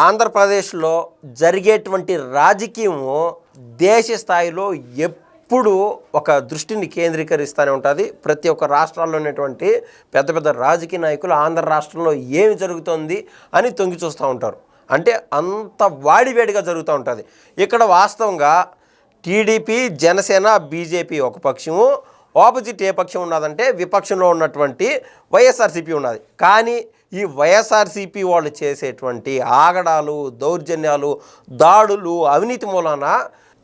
ఆంధ్రప్రదేశ్లో జరిగేటువంటి రాజకీయము దేశ స్థాయిలో ఎప్పుడు ఒక దృష్టిని కేంద్రీకరిస్తూనే ఉంటుంది. ప్రతి ఒక్క రాష్ట్రాల్లో ఉన్నటువంటి పెద్ద పెద్ద రాజకీయ నాయకులు ఆంధ్ర రాష్ట్రంలో ఏమి జరుగుతుంది అని తొంగి చూస్తూ ఉంటారు. అంటే అంత వాడివేడిగా జరుగుతూ ఉంటుంది. ఇక్కడ వాస్తవంగా టీడీపీ, జనసేన, బీజేపీ ఒక పక్షము, ఆపోజిట్ ఏ పక్షం ఉన్నదంటే విపక్షంలో ఉన్నటువంటి వైఎస్ఆర్సీపీ ఉన్నది. కానీ ఈ వైఎస్ఆర్సీపీ వాళ్ళు చేసేటువంటి ఆగడాలు, దౌర్జన్యాలు, దాడులు, అవినీతి మూలాన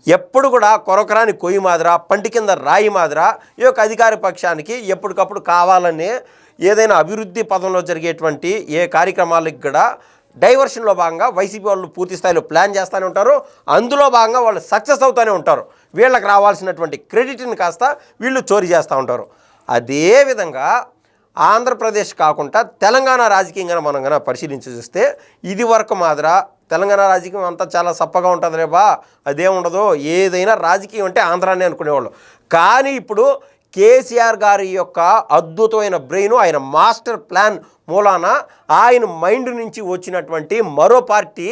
ఎప్పుడు కూడా కొరకరాని కొయ్యి మాదిరా, పంటి కింద రాయి మాదిరా ఈ యొక్క అధికార పక్షానికి ఎప్పటికప్పుడు కావాలని ఏదైనా అభివృద్ధి పదంలో జరిగేటువంటి ఏ కార్యక్రమాలకు కూడా డైవర్షన్లో భాగంగా వైసీపీ వాళ్ళు పూర్తి స్థాయిలో ప్లాన్ చేస్తూనే ఉంటారు. అందులో భాగంగా వాళ్ళు సక్సెస్ అవుతూనే ఉంటారు. వీళ్ళకి రావాల్సినటువంటి క్రెడిట్ని కాస్త వీళ్ళు చోరీ చేస్తూ ఉంటారు. అదేవిధంగా ఆంధ్రప్రదేశ్ కాకుండా తెలంగాణ రాజకీయంగా మనం కనుక పరిశీలించి చూస్తే ఇది వరకు మాదిరా తెలంగాణ రాజకీయం అంతా చాలా సప్పగా ఉంటుంది రేబా, అదేముండదు, ఏదైనా రాజకీయం అంటే ఆంధ్రానే అనుకునేవాళ్ళు. కానీ ఇప్పుడు కేసీఆర్ గారి యొక్క అద్భుతమైన బ్రెయిన్, ఆయన మాస్టర్ ప్లాన్ మూలాన ఆయన మైండ్ నుంచి వచ్చినటువంటి మరో పార్టీ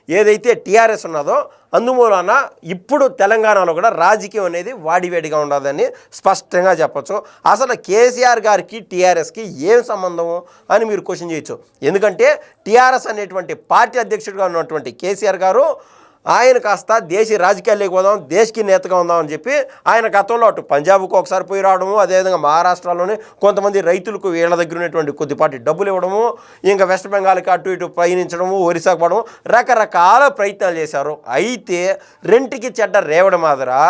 ఏదైతే టీఆర్ఎస్ ఉన్నదో అందుమూలన ఇప్పుడు తెలంగాణలో కూడా రాజకీయం అనేది వాడివేడిగా ఉండదని స్పష్టంగా చెప్పచ్చు. అసలు కేసీఆర్ గారికి టీఆర్ఎస్కి ఏం సంబంధము అని మీరు క్వశ్చన్ చేయొచ్చు. ఎందుకంటే టీఆర్ఎస్ అనేటువంటి పార్టీ అధ్యక్షుడిగా ఉన్నటువంటి కేసీఆర్ గారు ఆయన కాస్త దేశీ రాజకీయాల్లోకి పోదాం, దేశకి నేతగా ఉందామని చెప్పి ఆయన గతంలో అటు పంజాబ్కు ఒకసారి పోయి రావడము, అదేవిధంగా మహారాష్ట్రలోనే కొంతమంది రైతులకు వీళ్ళ దగ్గర ఉన్నటువంటి కొద్దిపాటి డబ్బులు ఇవ్వడము, ఇంకా వెస్ట్ బెంగాల్కి అటు ఇటు పయనించడము, ఒరిస్సాకు పోవడము, రకరకాల ప్రయత్నాలు చేశారు. అయితే రెంటికి చెడ్డ రేవడం మాదిరా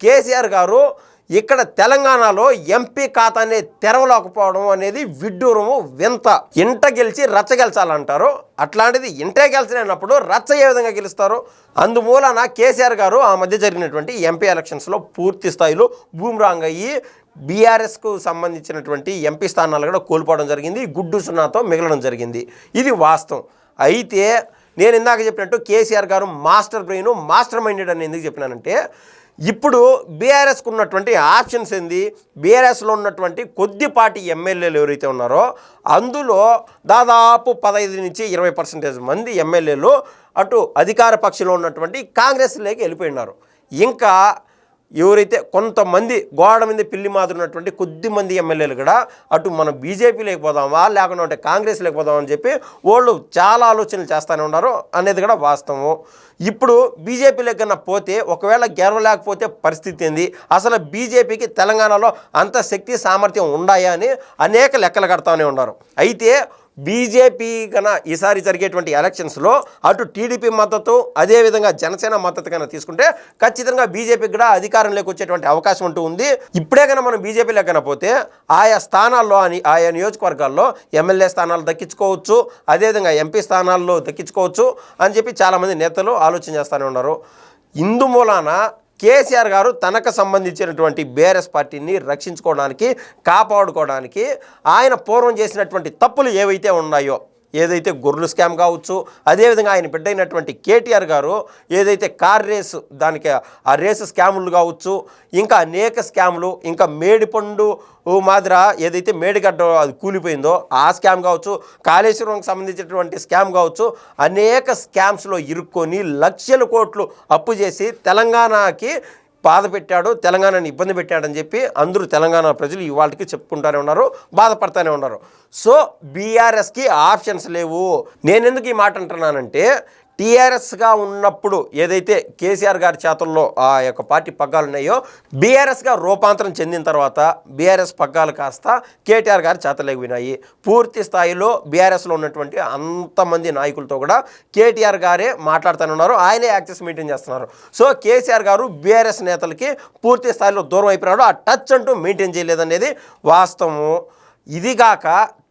కేసీఆర్ గారు ఇక్కడ తెలంగాణలో ఎంపీ ఖాతానే తెరవలేకపోవడం అనేది విడ్డూరము, వింత. ఇంట గెలిచి రచ్చ గెలిచాలంటారు. అట్లాంటిది ఇంటే గెలిచినప్పుడు రచ్చ ఏ విధంగా గెలుస్తారు? అందుమూలన కేసీఆర్ గారు ఆ మధ్య జరిగినటువంటి ఎంపీ ఎలక్షన్స్లో పూర్తి స్థాయిలో బూమ్రాంగ్ అయ్యి బీఆర్ఎస్కు సంబంధించినటువంటి ఎంపీ స్థానాలు కూడా కోల్పోవడం జరిగింది. గుడ్డు సున్నాతో మిగలడం జరిగింది. ఇది వాస్తవం. అయితే నేను ఇందాక చెప్పినట్టు కేసీఆర్ గారు మాస్టర్ బ్రెయిన్, మాస్టర్ మైండెడ్ అని ఎందుకు చెప్పినానంటే ఇప్పుడు బీఆర్ఎస్కు ఉన్నటువంటి ఆప్షన్స్ ఏంది, బీఆర్ఎస్లో ఉన్నటువంటి కొద్దిపాటి ఎమ్మెల్యేలు ఎవరైతే ఉన్నారో అందులో దాదాపు 15 నుంచి 20% మంది ఎమ్మెల్యేలు అటు అధికార పక్షంలో ఉన్నటువంటి కాంగ్రెస్లోకి వెళ్ళిపోయినారు. ఇంకా ఎవరైతే కొంతమంది గోడ మీద పిల్లి మాదిరినటువంటి కొద్దిమంది ఎమ్మెల్యేలు కూడా అటు మనం బీజేపీ లేకపోదామా లేకుండా కాంగ్రెస్ లేకపోదామని చెప్పి వాళ్ళు చాలా ఆలోచనలు చేస్తూనే ఉన్నారు అనేది కూడా వాస్తవం. ఇప్పుడు బీజేపీలోకి కన్నా పోతే ఒకవేళ గెలవలేకపోతే పరిస్థితి ఏంది, అసలు బీజేపీకి తెలంగాణలో అంత శక్తి సామర్థ్యం ఉన్నాయా అని అనేక లెక్కలు కడతానే ఉన్నారు. అయితే బీజేపీ కన్నా ఈసారి జరిగేటువంటి ఎలక్షన్స్లో అటు టీడీపీ మద్దతు, అదేవిధంగా జనసేన మద్దతు కన్నా తీసుకుంటే ఖచ్చితంగా బీజేపీకి కూడా అధికారంలోకి వచ్చేటువంటి అవకాశం అంటూ ఉంది. ఇప్పుడే కన్నా మనం బీజేపీ లేకపోతే ఆయా స్థానాల్లో ఆయా నియోజకవర్గాల్లో ఎమ్మెల్యే స్థానాలు దక్కించుకోవచ్చు, అదేవిధంగా ఎంపీ స్థానాల్లో దక్కించుకోవచ్చు అని చెప్పి చాలామంది నేతలు ఆలోచన చేస్తూనే ఉన్నారు. ఇందుమూలాన కేసీఆర్ గారు తనకు సంబంధించినటువంటి బీఆర్ఎస్ పార్టీని రక్షించుకోవడానికి, కాపాడుకోవడానికి ఆయన పూర్వం చేసినటువంటి తప్పులు ఏవైతే ఉన్నాయో, ఏదైతే గొర్రెలు స్కామ్ కావచ్చు, అదేవిధంగా ఆయన బిడ్డైనటువంటి కేటీఆర్ గారు ఏదైతే కార్ రేసు దానికి ఆ రేసు స్కాములు కావచ్చు, ఇంకా అనేక స్కాములు, ఇంకా మేడిపండు మాదిర ఏదైతే మేడిగడ్డ అది కూలిపోయిందో ఆ స్కామ్ కావచ్చు, కాళేశ్వరంకి సంబంధించినటువంటి స్కామ్ కావచ్చు, అనేక స్కామ్స్లో ఇరుక్కొని లక్షల కోట్లు అప్పు చేసి తెలంగాణకి బాధ పెట్టాడు, తెలంగాణని ఇబ్బంది పెట్టాడని చెప్పి అందరూ తెలంగాణ ప్రజలు ఇవాళకి చెప్పుకుంటూనే ఉన్నారు, బాధపడుతూనే ఉన్నారు. సో బీఆర్ఎస్కి ఆప్షన్స్ లేవు. నేను ఎందుకు ఈ మాట అంటున్నానంటే టీఆర్ఎస్గా ఉన్నప్పుడు ఏదైతే కేసీఆర్ గారి చేతుల్లో ఆ యొక్క పార్టీ పగ్గాలు ఉన్నాయో బీఆర్ఎస్గా రూపాంతరం చెందిన తర్వాత బీఆర్ఎస్ పగ్గాలు కాస్త కేటీఆర్ గారి చేతలోకి వినాయి. పూర్తి స్థాయిలో బీఆర్ఎస్లో ఉన్నటువంటి అంతమంది నాయకులతో కూడా కేటీఆర్ గారే మాట్లాడుతూనే ఉన్నారు, ఆయనే యాక్సెస్ మెయింటైన్ చేస్తున్నారు. సో కేసీఆర్ గారు బీఆర్ఎస్ నేతలకి పూర్తి స్థాయిలో దూరం అయిపోయినాడు, ఆ టచ్ అంటూ మెయింటైన్ చేయలేదనేది వాస్తవము. ఇదిగాక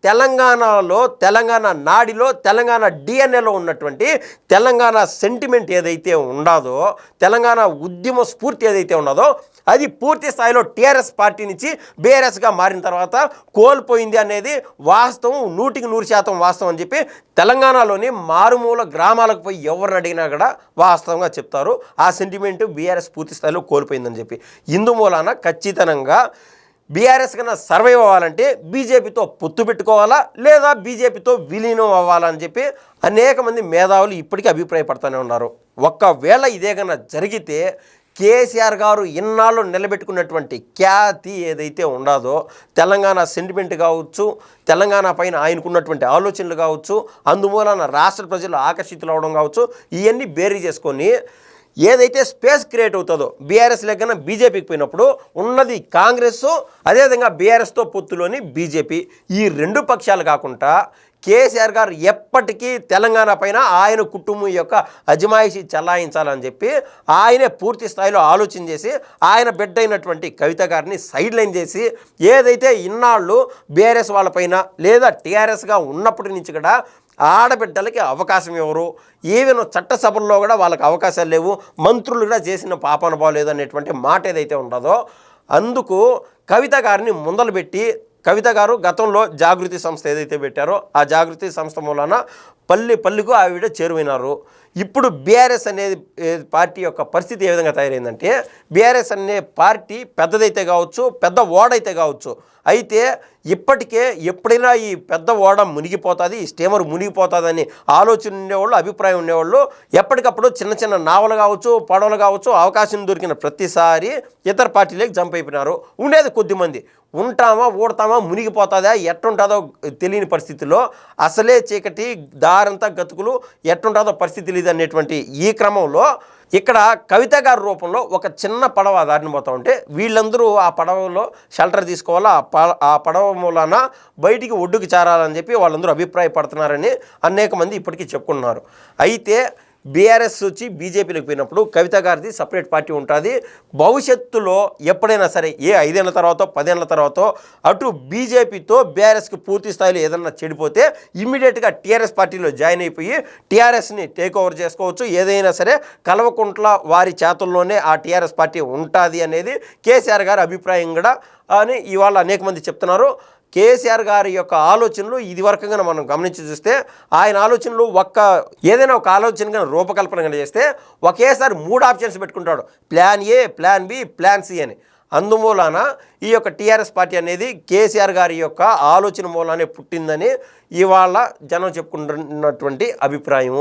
తెలంగాణలో, తెలంగాణ నాడిలో, తెలంగాణ డిఎన్ఏలో ఉన్నటువంటి తెలంగాణ సెంటిమెంట్ ఏదైతే ఉండదో, తెలంగాణ ఉద్యమ స్ఫూర్తి ఏదైతే ఉన్నదో అది పూర్తి స్థాయిలో టీఆర్ఎస్ పార్టీ నుంచి బీఆర్ఎస్గా మారిన తర్వాత కోల్పోయింది అనేది వాస్తవం, 100% వాస్తవం అని చెప్పి తెలంగాణలోని మారుమూల గ్రామాలకు పోయి ఎవరిని అడిగినా కూడా వాస్తవంగా చెప్తారు. ఆ సెంటిమెంట్ బీఆర్ఎస్ పూర్తి స్థాయిలో కోల్పోయిందని చెప్పి. ఇందుమూలాన ఖచ్చితంగా బీఆర్ఎస్ కన్నా సర్వైవ్ అవ్వాలంటే బీజేపీతో పొత్తు పెట్టుకోవాలా లేదా బీజేపీతో విలీనం అవ్వాలా అని చెప్పి అనేక మంది మేధావులు ఇప్పటికీ అభిప్రాయపడుతూనే ఉన్నారు. ఒక్కవేళ ఇదే కన్నా జరిగితే కేసీఆర్ గారు ఇన్నాళ్ళు నిలబెట్టుకున్నటువంటి ఖ్యాతి ఏదైతే ఉండదో, తెలంగాణ సెంటిమెంట్ కావచ్చు, తెలంగాణ పైన ఆయనకున్నటువంటి ఆలోచనలు కావచ్చు, అందుమూలన రాష్ట్ర ప్రజలు ఆకర్షితులు అవడం కావచ్చు, ఇవన్నీ బేరీ చేసుకొని ఏదైతే స్పేస్ క్రియేట్ అవుతుందో బీఆర్ఎస్ లేకన్నా బీజేపీకి పోయినప్పుడు ఉన్నది కాంగ్రెస్, అదేవిధంగా బీఆర్ఎస్తో పొత్తులోని బీజేపీ. ఈ రెండు పక్షాలు కాకుండా కేసీఆర్ గారు ఎప్పటికీ తెలంగాణ పైన ఆయన కుటుంబం యొక్క అజమాయిషి చలాయించాలని చెప్పి ఆయనే పూర్తి స్థాయిలో ఆలోచన చేసి ఆయన బిడ్డ అయినటువంటి కవిత గారిని సైడ్ లైన్ చేసి ఏదైతే ఇన్నాళ్ళు బీఆర్ఎస్ వాళ్ళపైన లేదా టీఆర్ఎస్గా ఉన్నప్పటి నుంచి కూడా ఆడబిడ్డలకి అవకాశం ఇవ్వరు, ఈవెన్ చట్టసభల్లో కూడా వాళ్ళకి అవకాశాలు లేవు, మంత్రులు కూడా చేసిన పాపన బాగలేదు అనేటువంటి మాట ఏదైతే ఉండదో, అందుకు కవిత గారిని ముందలు పెట్టి కవిత గారు గతంలో జాగృతి సంస్థ ఏదైతే పెట్టారో ఆ జాగృతి సంస్థ మూలన పల్లికు ఆవిడ చేరువైనారు. ఇప్పుడు బీఆర్ఎస్ అనేది పార్టీ యొక్క పరిస్థితి ఏ విధంగా తయారైందంటే, బీఆర్ఎస్ అనే పార్టీ పెద్దదైతే కావచ్చు, పెద్ద ఓడైతే కావచ్చు, అయితే ఇప్పటికే ఎప్పుడైనా ఈ పెద్ద ఓడ మునిగిపోతుంది, ఈ స్టీమర్ మునిగిపోతుందని ఆలోచన ఉండేవాళ్ళు, అభిప్రాయం ఉండేవాళ్ళు ఎప్పటికప్పుడు చిన్న చిన్న నావలు కావచ్చు, పడవలు కావచ్చు, అవకాశం దొరికిన ప్రతిసారి ఇతర పార్టీలకు జంప్ అయిపోయినారు. ఉండేది కొద్దిమంది, ఉంటామా ఊడతామా మునిగిపోతుందా ఎట్టుంటుందో తెలియని పరిస్థితిలో, అసలే చీకటి దారంతా గతుకులు ఎట్టుంటుందో పరిస్థితి లేదు అనేటువంటి ఈ క్రమంలో ఇక్కడ కవిత గారి రూపంలో ఒక చిన్న పడవ దారిని పోతూ ఉంటే వీళ్ళందరూ ఆ పడవలో షెల్టర్ తీసుకోవాలా, ఆ పడవ మూలాన బయటికి ఒడ్డుకు చేరాలని చెప్పి వాళ్ళందరూ అభిప్రాయపడుతున్నారని అనేక మంది ఇప్పటికీ చెప్పుకున్నారు. అయితే బీఆర్ఎస్ వచ్చి బీజేపీలోకి పోయినప్పుడు కవిత గారిది సపరేట్ పార్టీ ఉంటుంది. భవిష్యత్తులో ఎప్పుడైనా సరే 5 ఏళ్ళ తర్వాత 10 ఏళ్ళ తర్వాత అటు బీజేపీతో బీఆర్ఎస్కి పూర్తి స్థాయిలో ఏదన్నా చెడిపోతే ఇమ్మీడియట్గా టీఆర్ఎస్ పార్టీలో జాయిన్ అయిపోయి టీఆర్ఎస్ని టేక్ ఓవర్ చేసుకోవచ్చు. ఏదైనా సరే కల్వకుంట్ల వారి చేతుల్లోనే ఆ టీఆర్ఎస్ పార్టీ ఉంటుంది అనేది కేసీఆర్ గారి అభిప్రాయం కూడా అని ఇవాళ అనేక మంది చెప్తున్నారు. కేసీఆర్ గారి యొక్క ఆలోచనలు ఇది వరకుగా మనం గమనించి చూస్తే ఆయన ఆలోచనలు ఏదైనా ఒక ఆలోచనగా రూపకల్పన చేస్తే ఒకేసారి 3 ఆప్షన్స్ పెట్టుకుంటాడు, plan A, plan B, plan C అని. అందుమూలన ఈ యొక్క టీఆర్ఎస్ పార్టీ అనేది కేసీఆర్ గారి యొక్క ఆలోచన మూలానే పుట్టిందని ఇవాళ జనం చెప్పుకుంటున్నటువంటి అభిప్రాయం.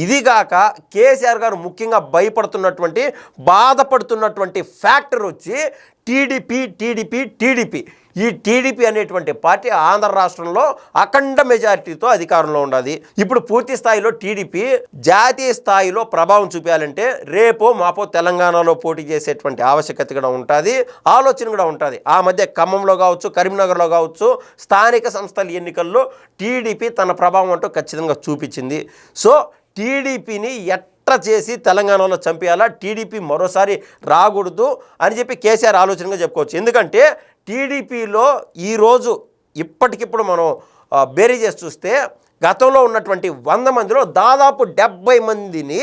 ఇదిగాక కేసీఆర్ గారు ముఖ్యంగా భయపడుతున్నటువంటి బాధపడుతున్నటువంటి ఫ్యాక్టర్ వచ్చి టీడీపీ. ఈ టీడీపీ అనేటువంటి పార్టీ ఆంధ్ర రాష్ట్రంలో అఖండ మెజారిటీతో అధికారంలో ఉన్నది. ఇప్పుడు పూర్తి స్థాయిలో టీడీపీ జాతీయ స్థాయిలో ప్రభావం చూపించాలంటే రేపో మాపో తెలంగాణలో పోటీ చేసేటువంటి ఆవశ్యకత కూడా ఉంటుంది, ఆలోచన కూడా ఉంటుంది. ఆ మధ్య ఖమ్మంలో కావచ్చు, కరీంనగర్లో కావచ్చు స్థానిక సంస్థల ఎన్నికల్లో టీడీపీ తన ప్రభావం అంటూ ఖచ్చితంగా చూపించింది. సో టీడీపీని ఎట్లా చేసి తెలంగాణలో చంపేయాలా, టీడీపీ మరోసారి రాకూడదు అని చెప్పి కేసీఆర్ ఆలోచనగా చెప్పుకోవచ్చు. ఎందుకంటే టీడీపీలో ఈరోజు ఇప్పటికిప్పుడు మనం బేరీ చేసి చూస్తే గతంలో ఉన్నటువంటి 100 మందిలో దాదాపు 70 మందిని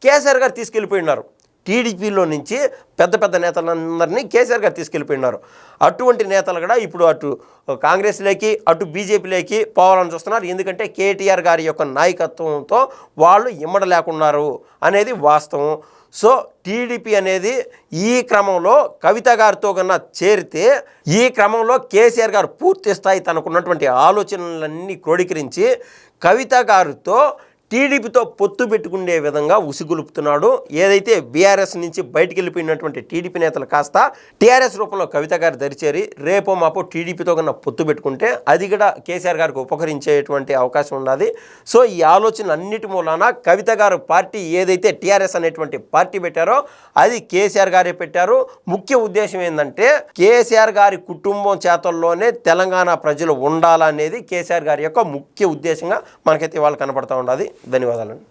కేసీఆర్ గారు తీసుకెళ్ళిపోయినారు. టీడీపీలో నుంచి పెద్ద నేతలందరినీ కేసీఆర్ గారు తీసుకెళ్ళిపోయినారు. అటువంటి నేతలు కూడా ఇప్పుడు అటు కాంగ్రెస్లోకి అటు బీజేపీలోకి పోవాలని చూస్తున్నారు. ఎందుకంటే కేటీఆర్ గారి యొక్క నాయకత్వంతో వాళ్ళు ఇమ్మడలేకున్నారు అనేది వాస్తవం. సో టీడీపీ అనేది ఈ క్రమంలో కవిత గారితో కన్నా చేరితే ఈ క్రమంలో కేసీఆర్ గారు పూర్తి స్థాయి తనకున్నటువంటి ఆలోచనలన్నీ క్రోడీకరించి కవిత గారితో టీడీపీతో పొత్తు పెట్టుకునే విధంగా ఉసిగొలుపుతున్నాడు. ఏదైతే బీఆర్ఎస్ నుంచి బయటికి వెళ్ళిపోయినటువంటి టీడీపీ నేతలు కాస్త టీఆర్ఎస్ రూపంలో కవిత గారు దరిచేరి రేపో మాపో టీడీపీతో కన్నా పొత్తు పెట్టుకుంటే అది కూడా కేసీఆర్ గారికి ఉపకరించేటువంటి అవకాశం ఉన్నది. సో ఈ ఆలోచన అన్నిటి మూలాన కవిత గారు పార్టీ ఏదైతే టీఆర్ఎస్ అనేటువంటి పార్టీ పెట్టారో అది కేసీఆర్ గారే పెట్టారు. ముఖ్య ఉద్దేశం ఏంటంటే కేసీఆర్ గారి కుటుంబం చేతల్లోనే తెలంగాణ ప్రజలు ఉండాలనేది కేసీఆర్ గారి యొక్క ముఖ్య ఉద్దేశంగా మనకైతే ఇవాళ కనపడతా ఉన్నది. ధన్యవాదాలు.